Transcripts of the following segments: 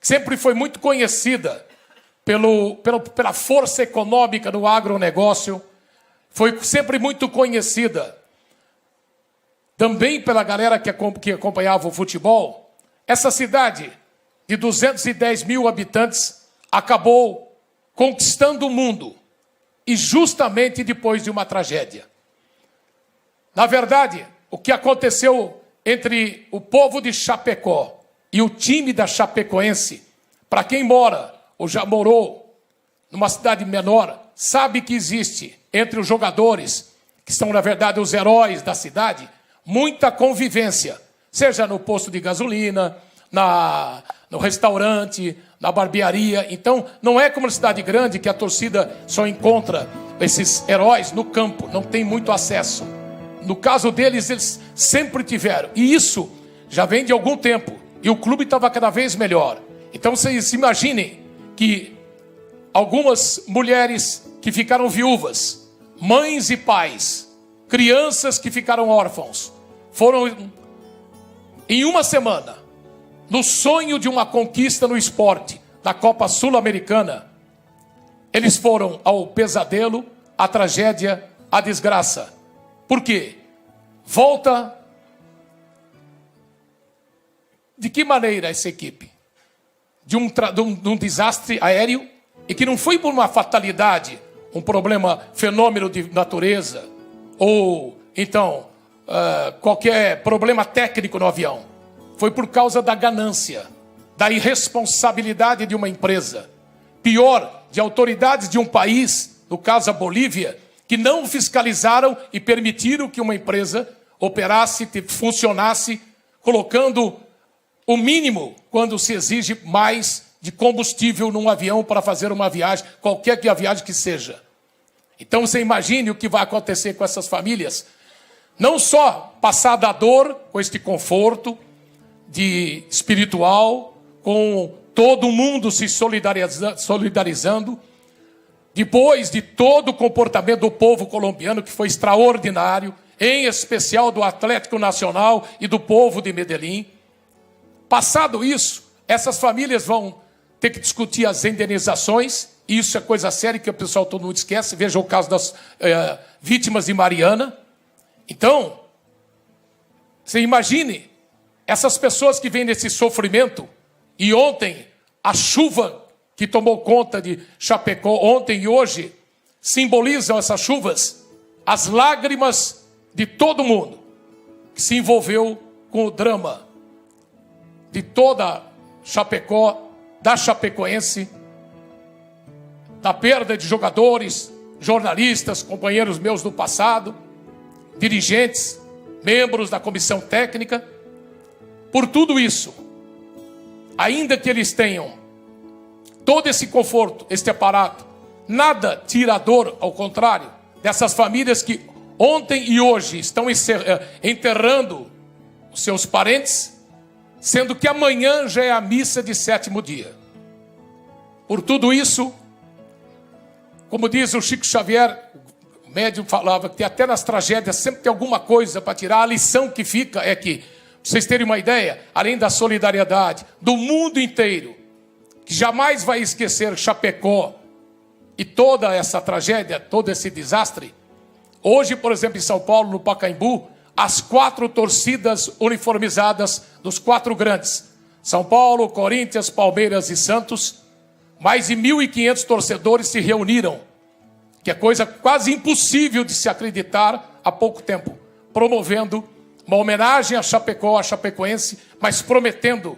sempre foi muito conhecida pela força econômica do agronegócio, foi sempre muito conhecida também pela galera que acompanhava o futebol. Essa cidade de 210 mil habitantes acabou conquistando o mundo, e justamente depois de uma tragédia. Na verdade, o que aconteceu entre o povo de Chapecó e o time da Chapecoense, para quem mora ou já morou numa cidade menor, sabe que existe entre os jogadores, que são, na verdade, os heróis da cidade, muita convivência, seja no posto de gasolina, no restaurante, na barbearia. Então, não é como na cidade grande que a torcida só encontra esses heróis no campo, não tem muito acesso. No caso deles, eles sempre tiveram. E isso já vem de algum tempo. E o clube estava cada vez melhor. Então, vocês imaginem que algumas mulheres que ficaram viúvas, mães e pais, crianças que ficaram órfãos, foram em uma semana, no sonho de uma conquista no esporte, da Copa Sul-Americana, eles foram ao pesadelo, à tragédia, à desgraça. Por quê? Volta. De que maneira essa equipe? De um desastre aéreo, e que não foi por uma fatalidade, um problema, fenômeno de natureza, ou então qualquer problema técnico no avião. Foi por causa da ganância, da irresponsabilidade de uma empresa. Pior, de autoridades de um país, no caso a Bolívia, que não fiscalizaram e permitiram que uma empresa operasse, funcionasse, colocando o mínimo quando se exige mais de combustível num avião para fazer uma viagem, qualquer que a viagem que seja. Então você imagine o que vai acontecer com essas famílias. Não só passar da dor com este conforto espiritual, com todo mundo se solidarizando, depois de todo o comportamento do povo colombiano, que foi extraordinário, em especial do Atlético Nacional e do povo de Medellín. Passado isso, essas famílias vão ter que discutir as indenizações, e isso é coisa séria que o pessoal todo mundo esquece. Veja o caso das vítimas de Mariana. Então, você imagine essas pessoas que vêm nesse sofrimento, e ontem a chuva que tomou conta de Chapecó, ontem e hoje, simbolizam essas chuvas, as lágrimas de todo mundo que se envolveu com o drama de toda Chapecó, da Chapecoense, da perda de jogadores, jornalistas, companheiros meus do passado, dirigentes, membros da comissão técnica. Por tudo isso, ainda que eles tenham todo esse conforto, este aparato, nada tira a dor, ao contrário, dessas famílias que ontem e hoje estão enterrando os seus parentes, sendo que amanhã já é a missa de 7º dia. Por tudo isso, como diz o Chico Xavier, o médium falava que até nas tragédias sempre tem alguma coisa para tirar. A lição que fica é que, pra vocês terem uma ideia, além da solidariedade do mundo inteiro, que jamais vai esquecer Chapecó e toda essa tragédia, todo esse desastre. Hoje, por exemplo, em São Paulo, no Pacaembu, as 4 torcidas uniformizadas dos 4 grandes, São Paulo, Corinthians, Palmeiras e Santos, mais de 1.500 torcedores se reuniram, que é coisa quase impossível de se acreditar há pouco tempo, promovendo uma homenagem a Chapecó, a Chapecoense, mas prometendo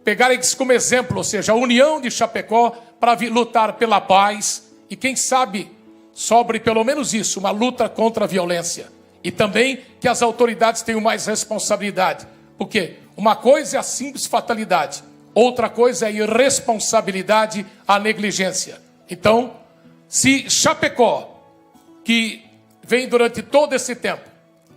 pegar isso como exemplo, ou seja, a união de Chapecó para lutar pela paz e, quem sabe, sobre pelo menos isso, uma luta contra a violência. E também que as autoridades tenham mais responsabilidade. Porque uma coisa é a simples fatalidade, outra coisa é a irresponsabilidade, a negligência. Então, se Chapecó, que vem durante todo esse tempo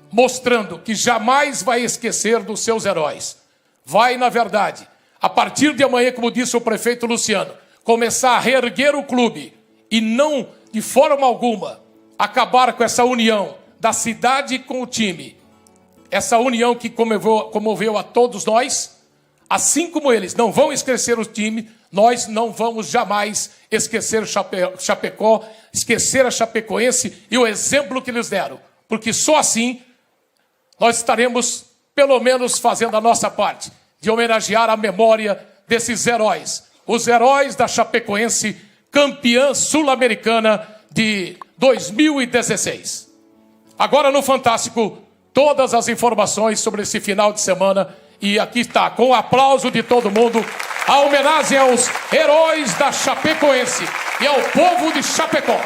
mostrando que jamais vai esquecer dos seus heróis, vai, na verdade, a partir de amanhã, como disse o prefeito Luciano, começar a reerguer o clube e não, de forma alguma, acabar com essa união da cidade com o time, essa união que comoveu a todos nós, Assim como eles não vão esquecer o time, nós não vamos jamais esquecer Chapecó, esquecer a Chapecoense e o exemplo que eles deram. Porque só assim nós estaremos, pelo menos, fazendo a nossa parte de homenagear a memória desses heróis. Os heróis da Chapecoense, campeã sul-americana de 2016. Agora no Fantástico, todas as informações sobre esse final de semana. E aqui está, com o aplauso de todo mundo, a homenagem aos heróis da Chapecoense e ao povo de Chapecó.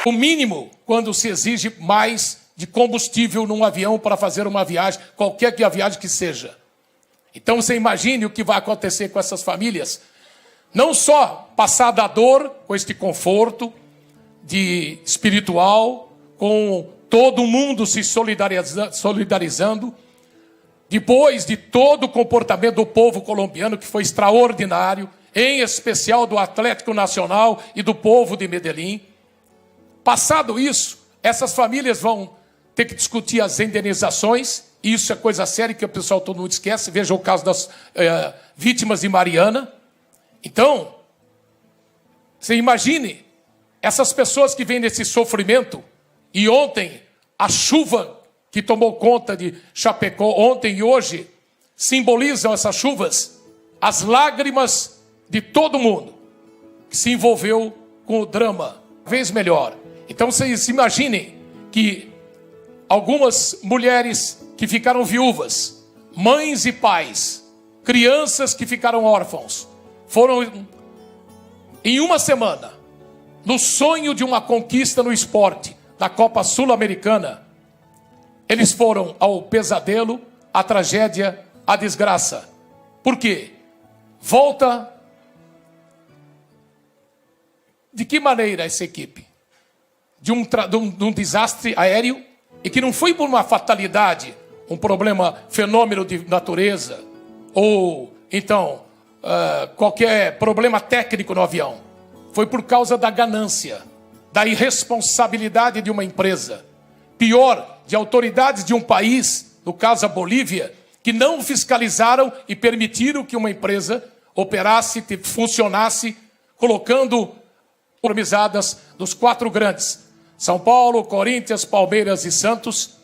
O mínimo quando se exige mais de combustível num avião para fazer uma viagem, qualquer que a viagem que seja. Então você imagine o que vai acontecer com essas famílias. Não só passar da dor com este conforto de espiritual, com todo mundo se solidarizando, depois de todo o comportamento do povo colombiano, que foi extraordinário, em especial do Atlético Nacional e do povo de Medellín. Passado isso, essas famílias vão ter que discutir as indenizações, e isso é coisa séria que o pessoal todo mundo esquece. Veja o caso das vítimas de Mariana. Então, você imagine essas pessoas que vêm nesse sofrimento, e ontem a chuva que tomou conta de Chapecó, ontem e hoje, simbolizam essas chuvas, as lágrimas de todo mundo que se envolveu com o drama, vez melhor. Então vocês imaginem que algumas mulheres que ficaram viúvas, mães e pais, crianças que ficaram órfãos, foram em uma semana, no sonho de uma conquista no esporte, da Copa Sul-Americana, eles foram ao pesadelo, à tragédia, à desgraça. Por quê? Volta. De que maneira essa equipe? De um desastre aéreo, e que não foi por uma fatalidade, um problema, fenômeno de natureza, ou então qualquer problema técnico no avião. Foi por causa da ganância, da irresponsabilidade de uma empresa. Pior, de autoridades de um país, no caso a Bolívia, que não fiscalizaram e permitiram que uma empresa operasse, funcionasse, colocando uniformizadas dos 4 grandes: São Paulo, Corinthians, Palmeiras e Santos.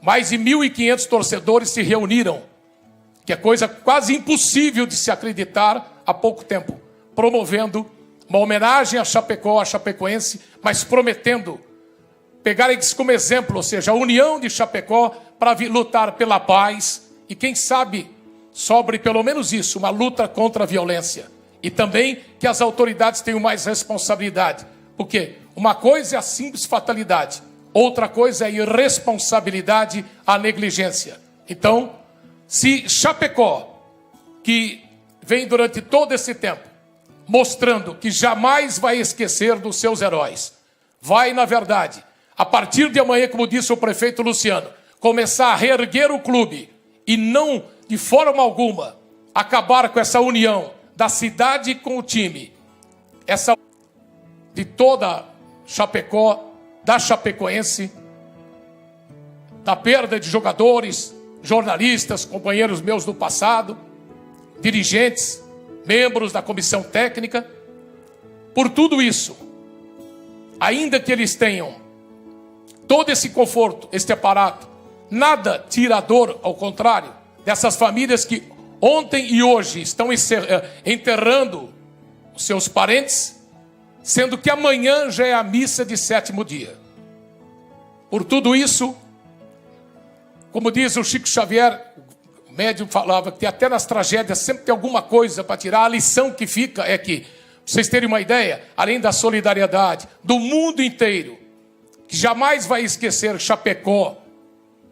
Mais de 1.500 torcedores se reuniram, que é coisa quase impossível de se acreditar há pouco tempo, promovendo uma homenagem a Chapecó, a Chapecoense, mas prometendo pegar isso como exemplo, ou seja, a união de Chapecó para lutar pela paz e, quem sabe, sobre pelo menos isso, uma luta contra a violência. E também que as autoridades tenham mais responsabilidade. Porque uma coisa é a simples fatalidade, outra coisa é a irresponsabilidade, a negligência. Então, se Chapecó, que vem durante todo esse tempo mostrando que jamais vai esquecer dos seus heróis, vai, na verdade, a partir de amanhã, como disse o prefeito Luciano, começar a reerguer o clube e não, de forma alguma, acabar com essa união da cidade com o time, essa de toda Chapecó, da Chapecoense, da perda de jogadores, jornalistas, companheiros meus do passado, dirigentes, membros da comissão técnica. Por tudo isso, ainda que eles tenham todo esse conforto, este aparato, nada tira a dor, ao contrário, dessas famílias que ontem e hoje estão enterrando os seus parentes, sendo que amanhã já é a missa de 7º dia. Por tudo isso, como diz o Chico Xavier, o médium falava que até nas tragédias sempre tem alguma coisa para tirar. A lição que fica é que, para vocês terem uma ideia, além da solidariedade do mundo inteiro, que jamais vai esquecer Chapecó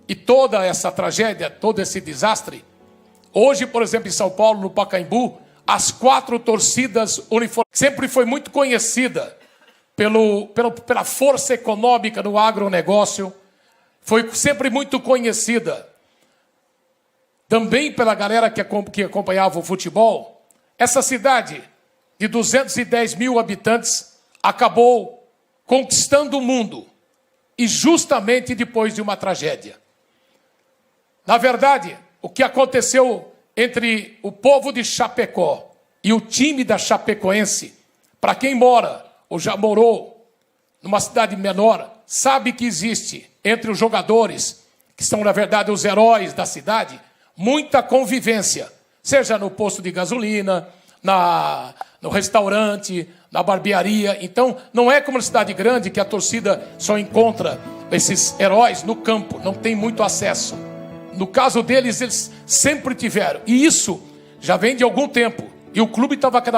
e toda essa tragédia, todo esse desastre. Hoje, por exemplo, em São Paulo, no Pacaembu, as 4 torcidas uniformizadas, sempre foi muito conhecida pela força econômica no agronegócio, foi sempre muito conhecida também pela galera que acompanhava o futebol. Essa cidade de 210 mil habitantes acabou conquistando o mundo e justamente depois de uma tragédia. Na verdade, o que aconteceu entre o povo de Chapecó e o time da Chapecoense, para quem mora ou já morou numa cidade menor, sabe que existe entre os jogadores, que são na verdade os heróis da cidade, muita convivência, seja no posto de gasolina, no restaurante, na barbearia. Então, não é como na cidade grande que a torcida só encontra esses heróis no campo, não tem muito acesso. No caso deles, eles sempre tiveram. E isso já vem de algum tempo. E o clube estava cada